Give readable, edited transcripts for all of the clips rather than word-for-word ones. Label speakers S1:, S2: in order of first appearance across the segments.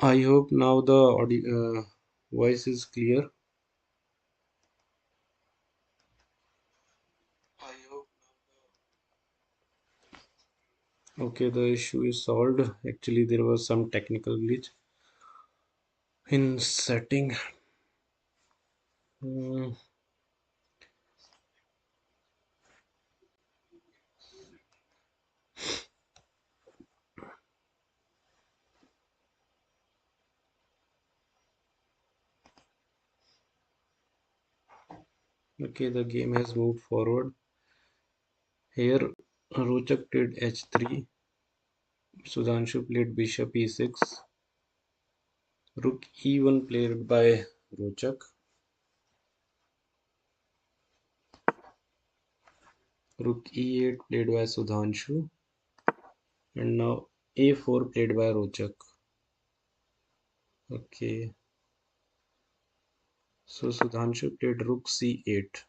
S1: I hope now the audio voice is clear. I hope. Okay, the issue is solved. Actually, there was some technical glitch in setting. Hmm, okay, the game has moved forward. Here, Rochak played h3. Sudhanshu played bishop e6. Rook e1 played by Rochak. Rook e8 played by Sudhanshu. And now a4 played by Rochak. Okay, so Sudhanshu played rook c8.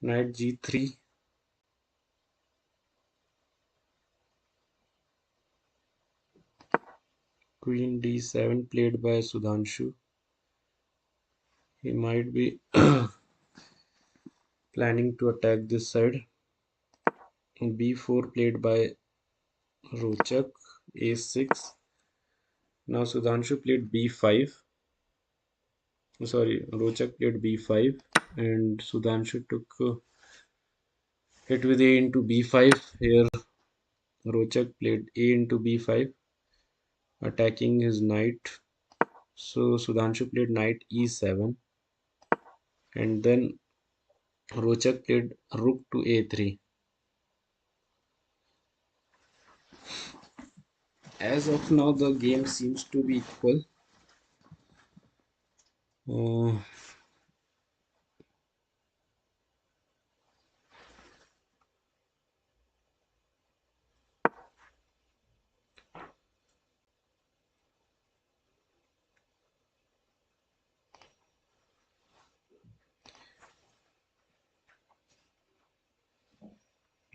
S1: Knight g3. Queen d7 played by Sudhanshu. He might be planning to attack this side. b4 played by Rochak. a6. Now Sudhanshu played b5. Sorry, Rochak played b5 and Sudhanshu took hit with a into b5. Here Rochak played a into b5, attacking his knight. So Sudhanshu played knight e7 and then Rochak played rook to a3. As of now, the game seems to be equal. Uh,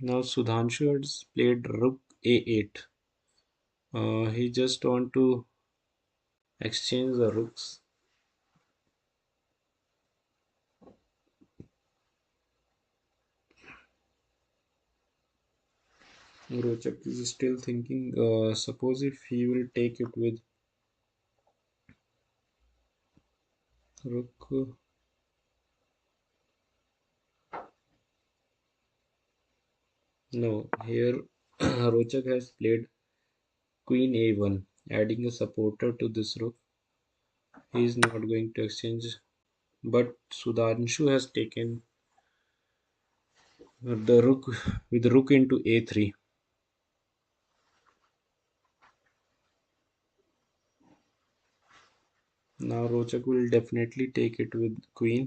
S1: Now Sudhanshu has played rook a8. He just want to exchange the rooks. Rochak is still thinking. Suppose if he will take it with rook. No, here Rochak has played queen a1, adding a supporter to this rook. He is not going to exchange, but Sudhanshu has taken the rook with rook into a3. Now Rochak will definitely take it with queen.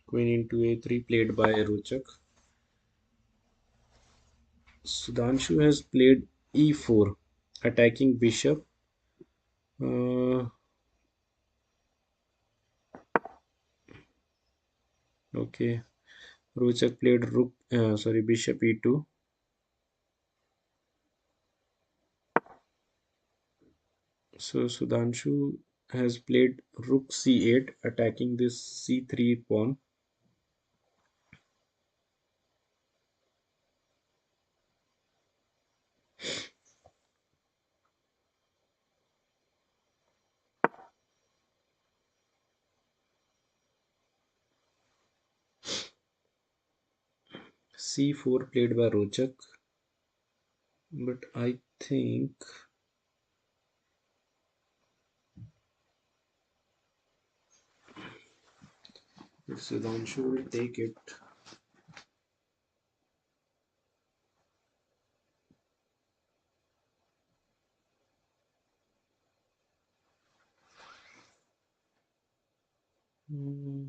S1: Queen into a3 played by Rochak. Sudhanshu has played e4, attacking bishop. Uh, okay, Rochak played bishop e2. So Sudhanshu has played rook c8, attacking this c3 pawn. c4 played by Rochak, but I think if Sudhanshu will take it, hmm,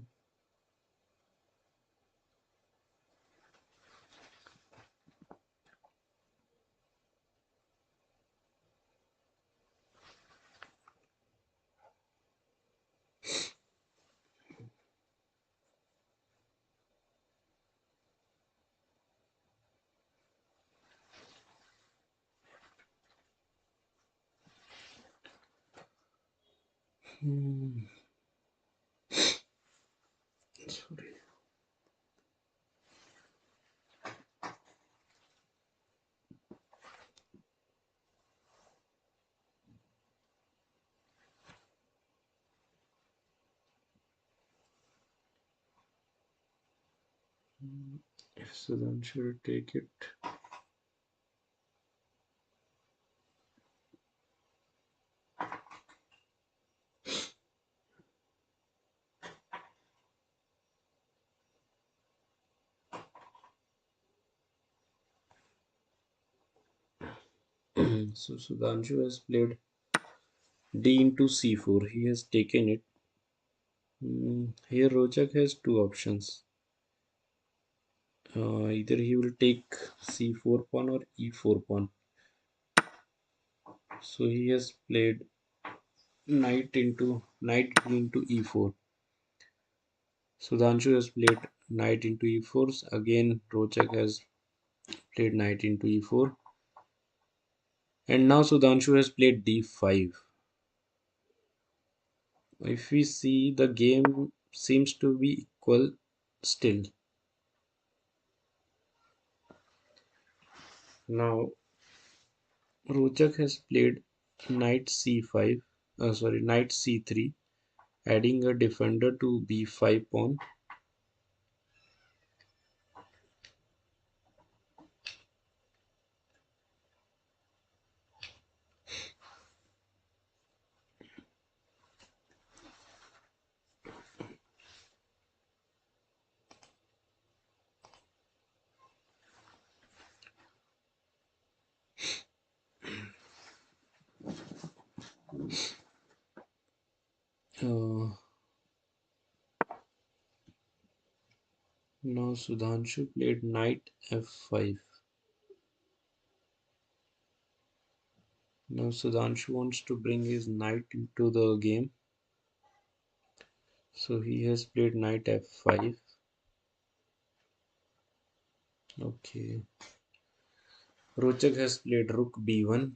S1: hmm, sorry. If Sudhanshu will take it, so Sudhanshu has played d into c4. He has taken it. Here Rochak has two options. Either he will take c4 pawn or e4 pawn. So he has played knight into e4. Sudhanshu has played knight into e4. Again, Rochak has played knight into e4. And now Sudhanshu has played d5. If we see, the game seems to be equal still. Now Rochak has played knight c5, knight c3, adding a defender to b5 pawn. Uh, Now Sudhanshu played knight f5. Now Sudhanshu wants to bring his knight into the game. So he has played knight f5. Okay. Rochak has played rook b1.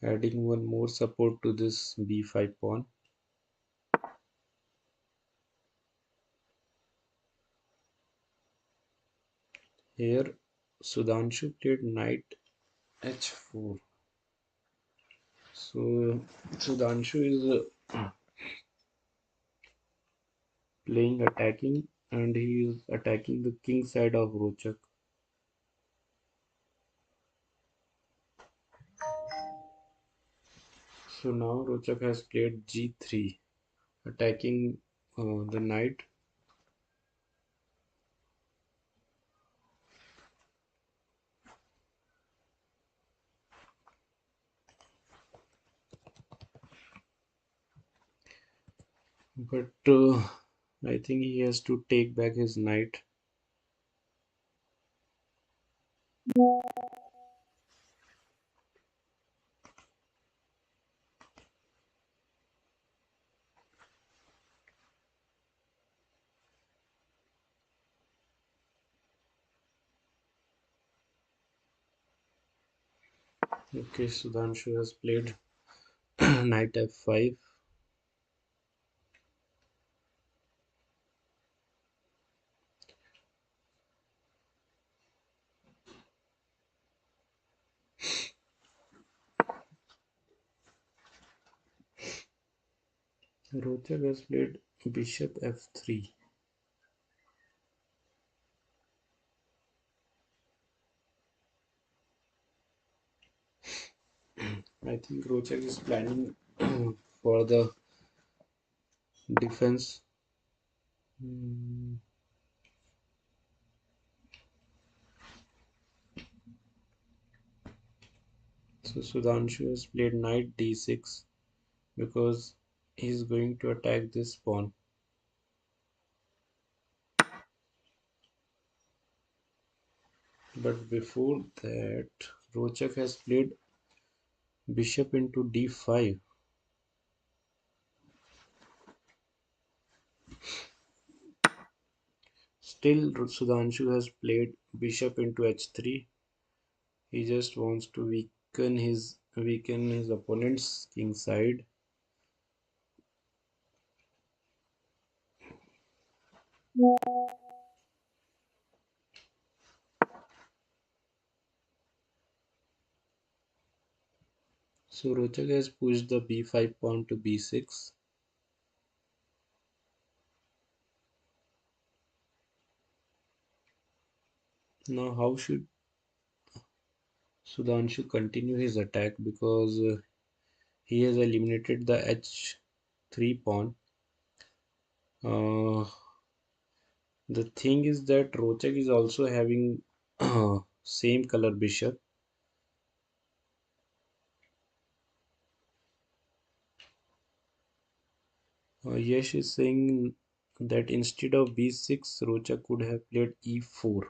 S1: adding one more support to this b5 pawn. Here Sudhanshu played knight h4. So Sudhanshu is playing attacking, and he is attacking the king side of Rochak. So now Rochak has played g3, attacking the knight. But I think he has to take back his knight. Okay, Sudhanshu has played knight f5. Rochak has played bishop f3. I think Rochak is planning for the defense. Hmm. So Sudhanshu has played knight d6 because he's going to attack this pawn. But before that, Rochak has played bishop into d5. Still, Sudhanshu has played bishop into h3. He just wants to weaken his opponent's king side. So Rochak has pushed the b5 pawn to b6. Now how should Sudhanshu continue his attack, because he has eliminated the h3 pawn. Uh, the thing is that Rochak is also having same color bishop. Yash is saying that instead of b6, Rochak could have played e4.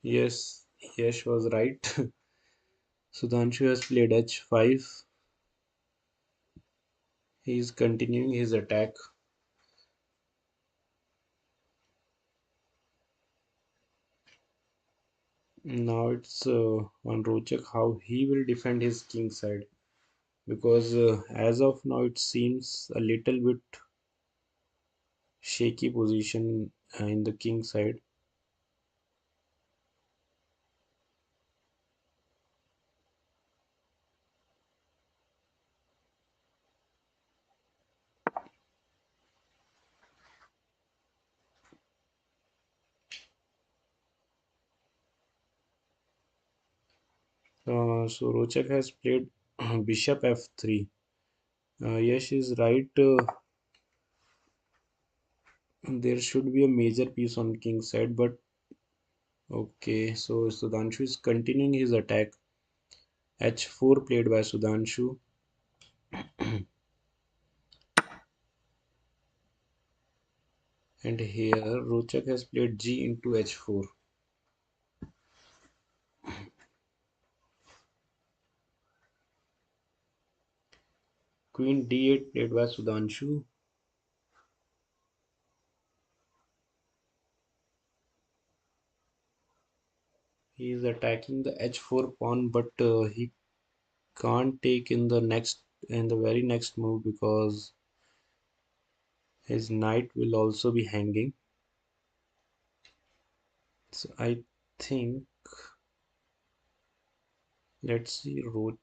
S1: Yes, Yash was right. Sudhanshu has played h5. He is continuing his attack. Now it's on Rochak how he will defend his king side, because as of now it seems a little bit shaky position in the king side. So Rochak has played bishop f3. Yash is right. There should be a major piece on king side, but okay. So Sudhanshu is continuing his attack. h4 played by Sudhanshu. And here Rochak has played g into h4. Queen d8 played by Sudhanshu. He is attacking the h4 pawn, but he can't take in the very next move because his knight will also be hanging. So I think let's see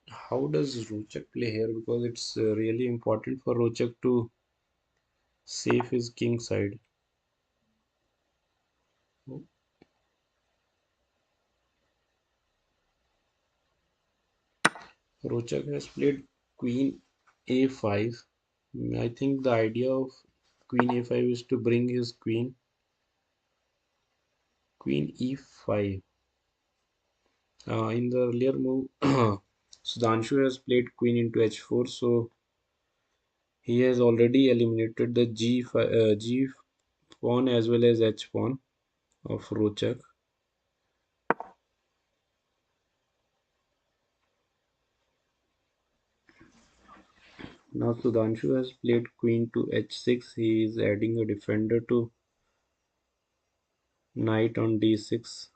S1: how does Rochak play here, because it's really important for Rochak to save his king side. Rochak has played queen a5. I think the idea of queen a5 is to bring his queen e5. In the earlier move, Sudhanshu has played queen into h4, so he has already eliminated the g pawn as well as h pawn of Rochak. Now Sudhanshu has played queen to h6. He is adding a defender to knight on d6.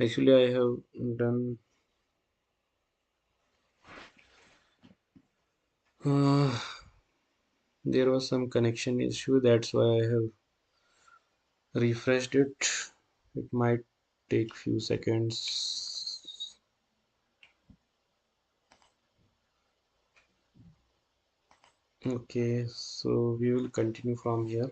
S1: Actually, I have done. Uh, there was some connection issue. That's why I have refreshed it. It might take few seconds. Okay, so we will continue from here.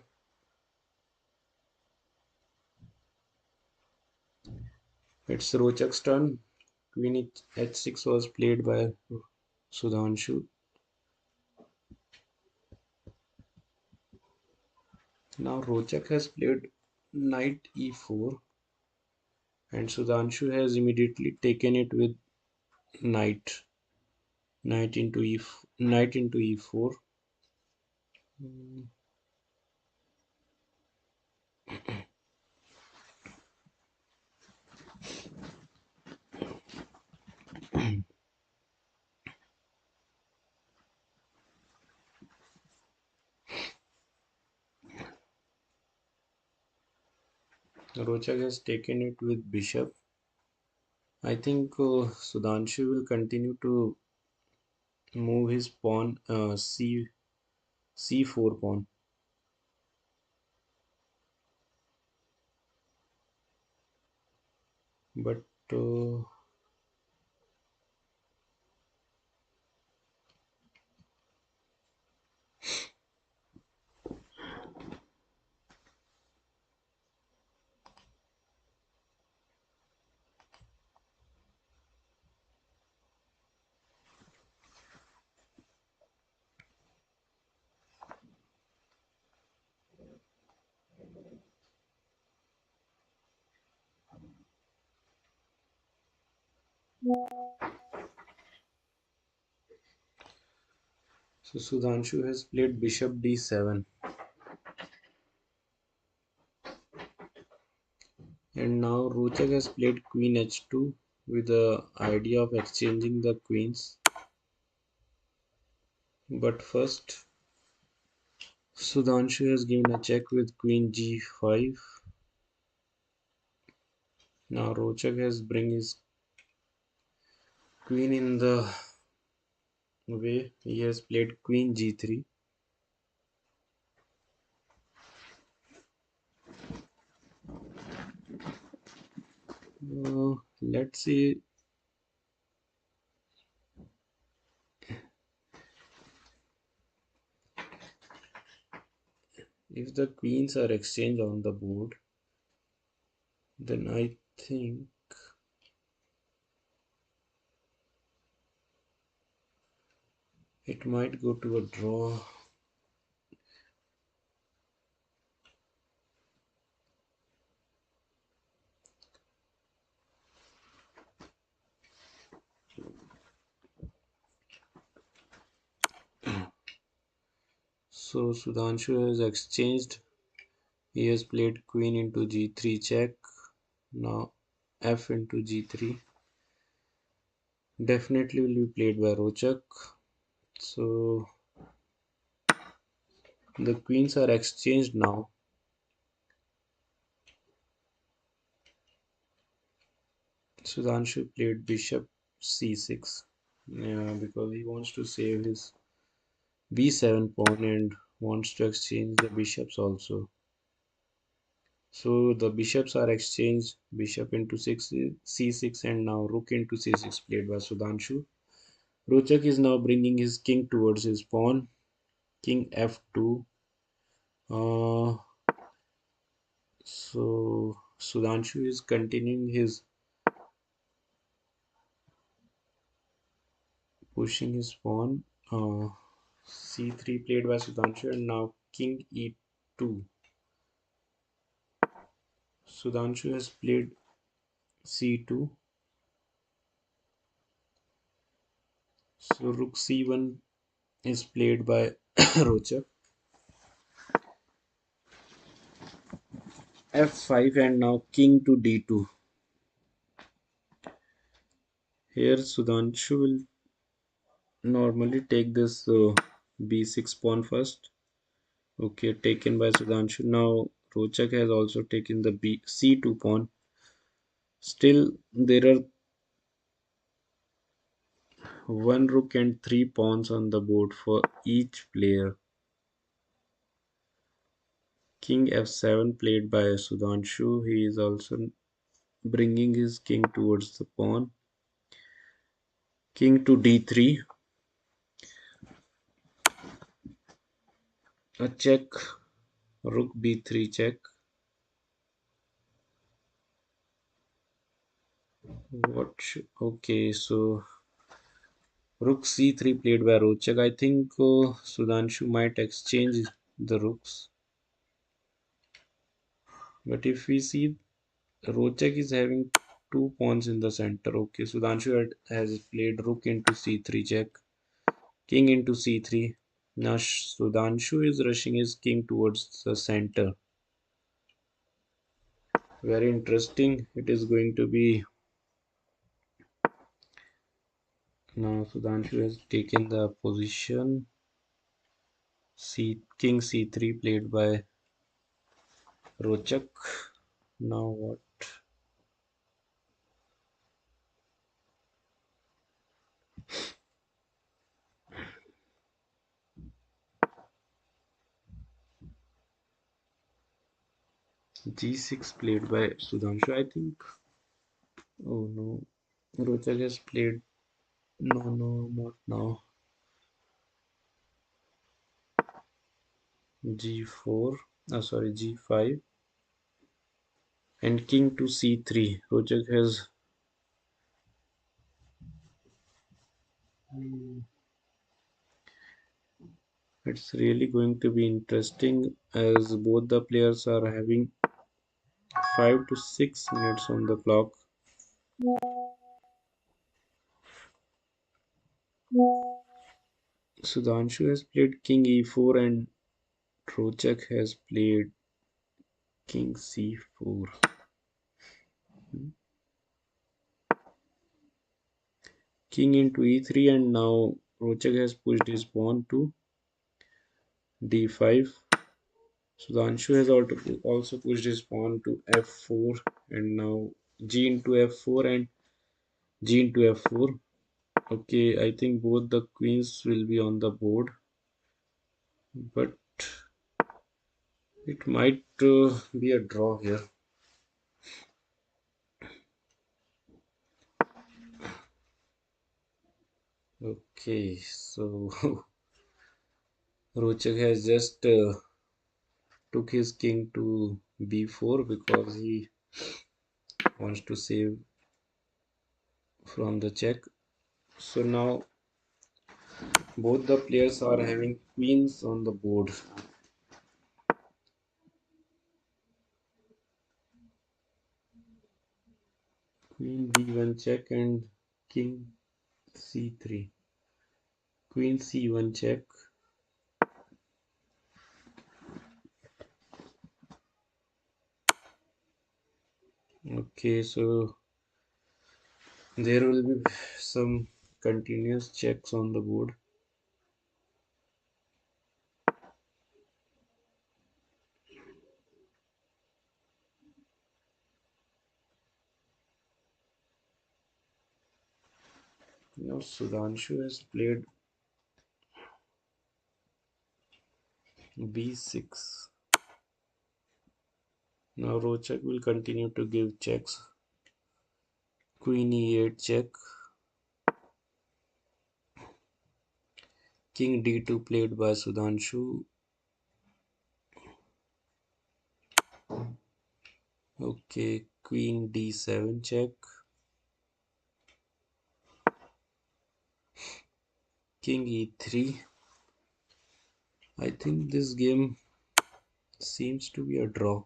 S1: It's Rochak's turn. Queen h6 was played by Sudhanshu. Now Rochak has played knight e4, and Sudhanshu has immediately taken it with knight. Knight into e4. Rochak has taken it with bishop. I think Sudhanshu will continue to move his pawn c4 pawn. But so Sudhanshu has played bishop d7, and now Rochak has played queen h2 with the idea of exchanging the queens. But first, Sudhanshu has given a check with queen g5. Now Rochak has bring his queen in the way. He has played queen g3. Let's see if the queens are exchanged on the board. Then I think it might go to a draw. So Sudhanshu has exchanged. He has played queen into g3 check. Now f into g3. Definitely will be played by Rochak. So the queens are exchanged now. Sudhanshu played bishop c6. Yeah, because he wants to save his b7 pawn and wants to exchange the bishops also. So the bishops are exchanged, bishop into c6 and now rook into c6 played by Sudhanshu. Rochak is now bringing his king towards his pawn. King f2. Uh, so Sudhanshu is continuing his pushing his pawn. C3 played by Sudhanshu and now king e2. Sudhanshu has played c2. So rook c1 is played by Rochak. f5 and now king to d2. Here Sudhanshu will normally take this b6 pawn first. Okay, taken by Sudhanshu. Now Rochak has also taken the c2 pawn. Still there are one rook and three pawns on the board for each player. King f7 played by Sudhanshu. He is also bringing his king towards the pawn. King to d3. A check. Rook b3 check. Okay, so rook c3 played by Rochak. I think Sudhanshu might exchange the rooks. But if we see Rochak is having two pawns in the center. Okay, Sudhanshu has played rook into c3 check. King into c3. Now Sudhanshu is rushing his king towards the center. Very interesting. It is going to be. Now Sudhanshu has taken the position. King c3 played by Rochak. Now what? G6 played by Sudhanshu, I think. Oh no. Rochak has played. No, not now. G4. Sorry, G5. And king to C3. Rochak has. It's really going to be interesting as both the players are having 5 to 6 minutes on the clock. Sudhanshu has played king e4 and Rochak has played king c4. King into e3 and now Rochak has pushed his pawn to d5. Sudhanshu has also pushed his pawn to f4 and now g into f4 and g into f4. Okay, I think both the queens will be on the board, but it might be a draw here. Okay, so Rochak has just took his king to b4 because he wants to save from the check. So now both the players are having queens on the board. Queen d1 check and king c3. Queen c1 check. Okay, so there will be some continuous checks on the board. Now Sudhanshu has played b6. Now Rochak will continue to give checks. Queen e8 check. King d2 played by Sudhanshu. Okay, Queen d7 check. King e3. I think this game seems to be a draw.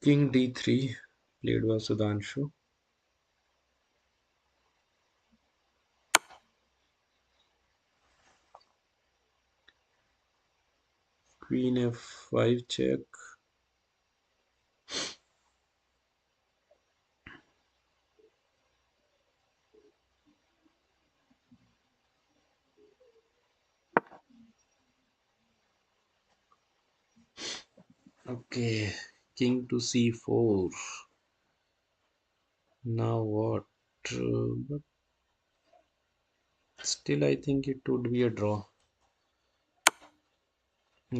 S1: King d3 played by Sudhanshu. Queen f5 check. Okay, king to c4. Now what? But still, I think it would be a draw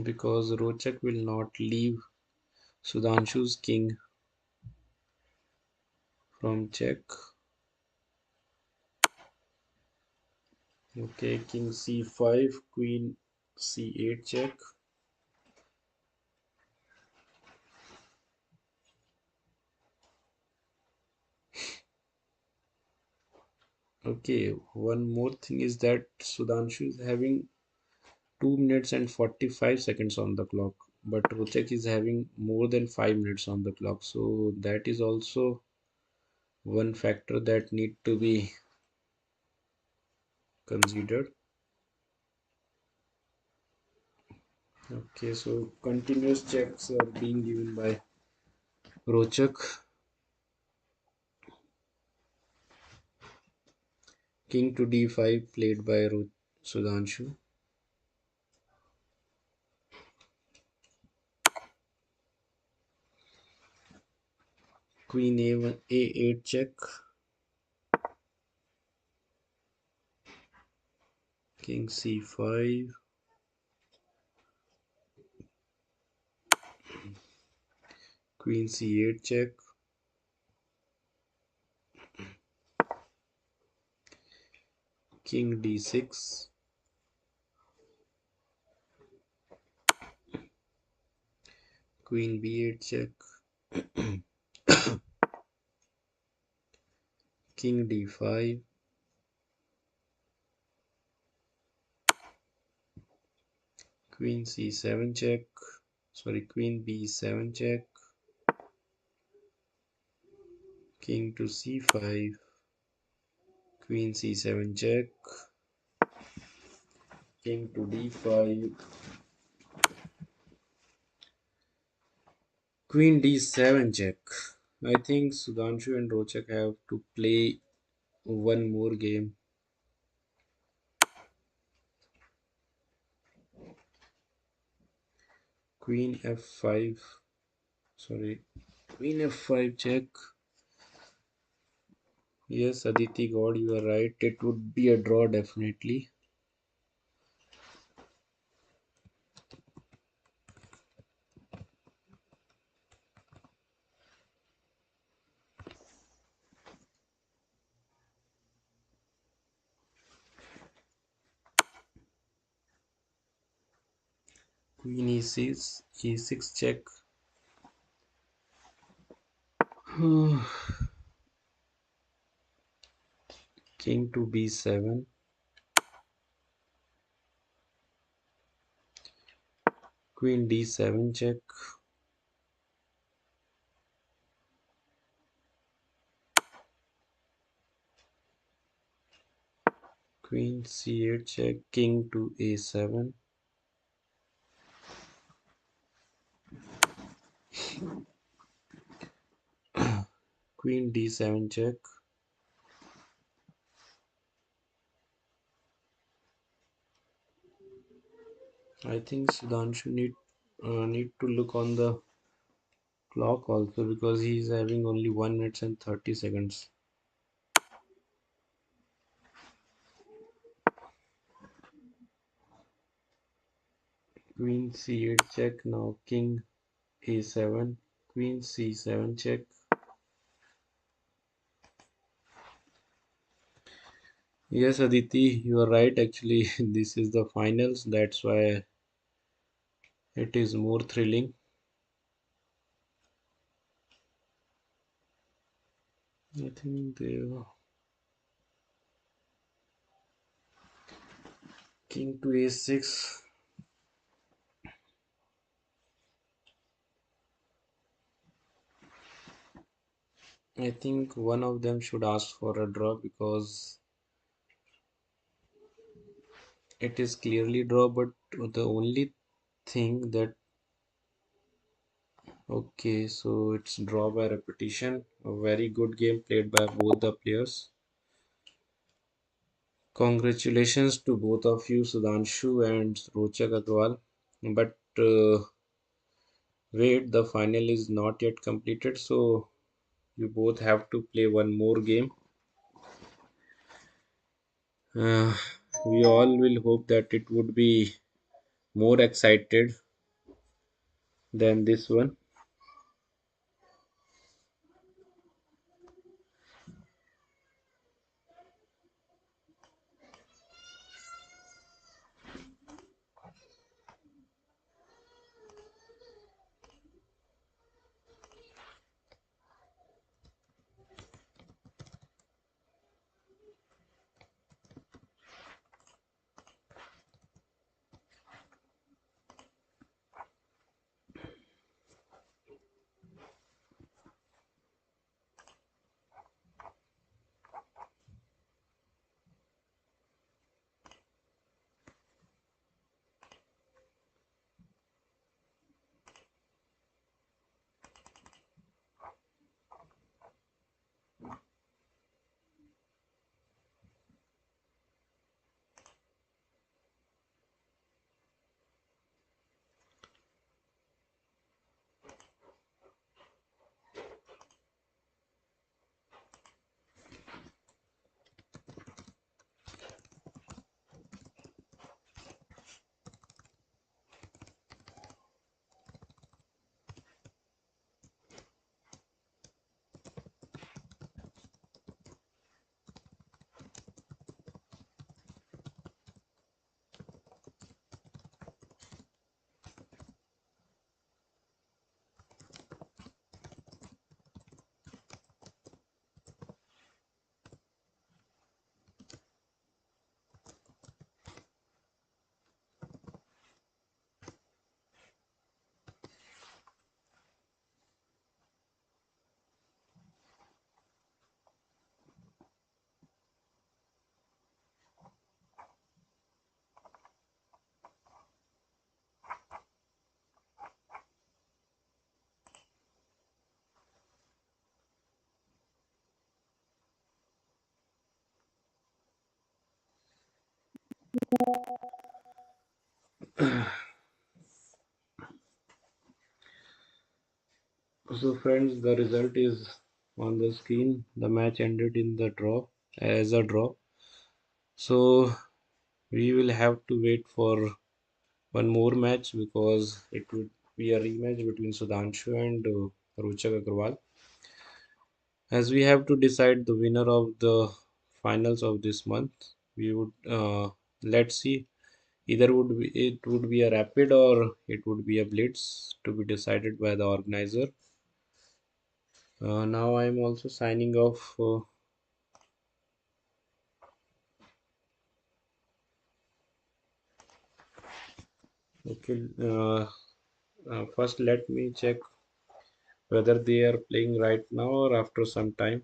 S1: because Rochak will not leave Sudhanshu's king from check. Okay, king c5, queen c8 check. Okay, one more thing is that Sudhanshu is having 2 minutes and 45 seconds on the clock, but Rochak is having more than 5 minutes on the clock. So that is also one factor that need to be considered. Okay, so continuous checks are being given by Rochak. King to d5 played by Sudhanshu. Queen a1 a8 check. King c5. Queen c8 check. King d6. Queen b8 check. King d5. Queen c7 check. Sorry, Queen b7 check. King to c5. Queen c7 check. King to d5. Queen d7 check. I think Sudhanshu and Rochak have to play one more game. Queen f5. Sorry. Queen f5 check. Yes, Aditi God, you are right. It would be a draw definitely. Queen e6, e6 check. King to b7. Queen d7 check. Queen c8 check, king to a7. Queen d7 check. I think Sudhanshu need to look on the clock also, because he is having only 1 minute and 30 seconds. Queen c8 check. Now king a7. Queen c7 check. Yes, Aditi, you are right. Actually, this is the finals. That's why it is more thrilling. I think the king to a6. I think one of them should ask for a draw, because it is clearly draw. But the only thing that, okay, so it's draw by repetition. A very good game played by both the players. Congratulations to both of you, Sudhanshu and Rochak Agarwal. But wait, the final is not yet completed, so you both have to play one more game. Uh, we all will hope that it would be more excited than this one. So, friends, the result is on the screen. The match ended in the draw, as a draw. So, we will have to wait for one more match, because it would be a rematch between Sudhanshu and Rochak Agarwal. As we have to decide the winner of the finals of this month, we would let's see. Either it would be a rapid, or it would be a blitz, to be decided by the organizer. Now I am also signing off. Okay. First, let me check whether they are playing right now or after some time.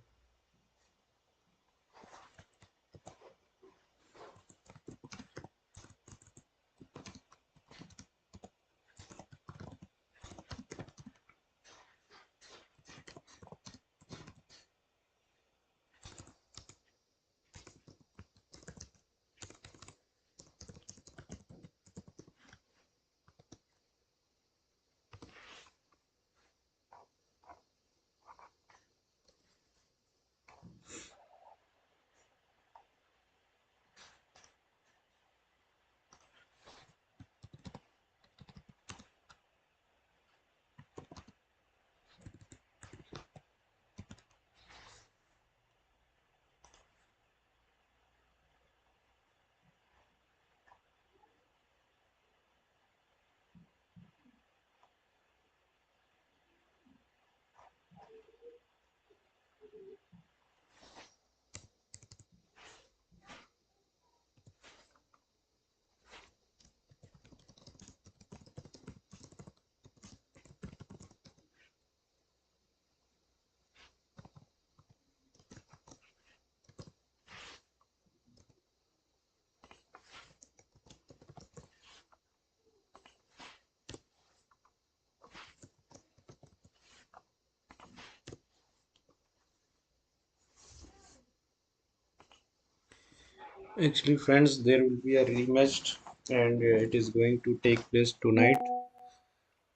S1: Actually, friends, there will be a rematch, and it is going to take place tonight.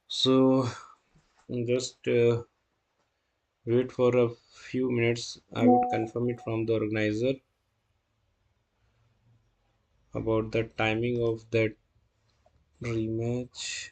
S1: So just wait for a few minutes. I would confirm it from the organizer about the timing of that rematch.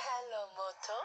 S2: Hello, Moto.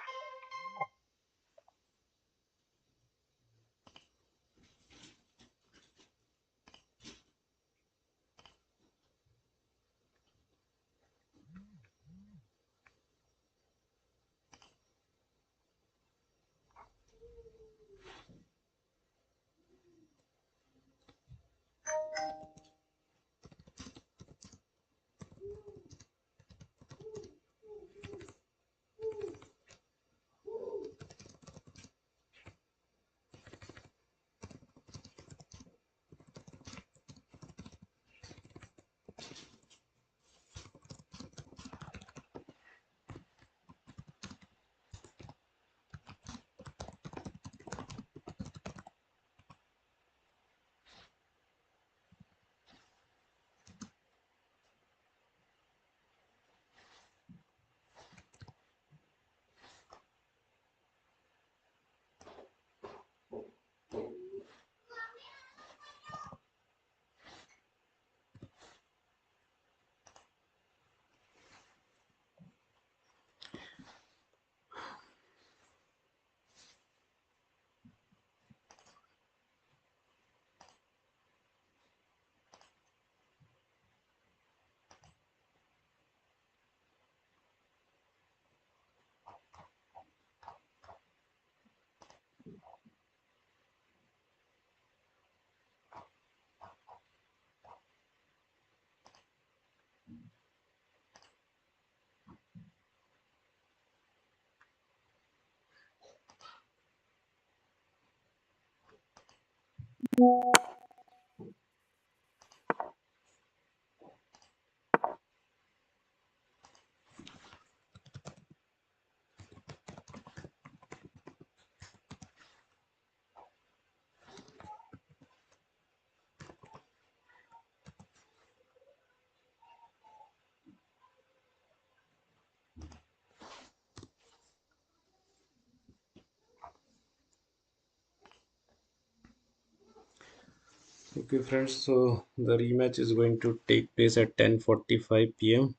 S1: Okay, friends, so the rematch is going to take place at 10:45 p.m.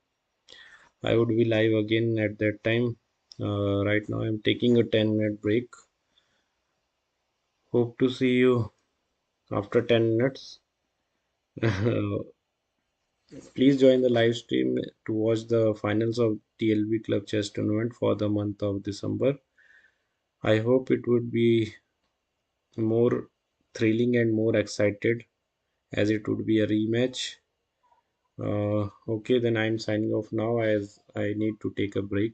S1: I would be live again at that time. Right now, I'm taking a 10-minute break. Hope to see you after 10 minutes. Please join the live stream to watch the finals of TLB Club Chess Tournament for the month of December. I hope it would be more thrilling and more excited as it would be a rematch. Okay, then I'm signing off now as I need to take a break.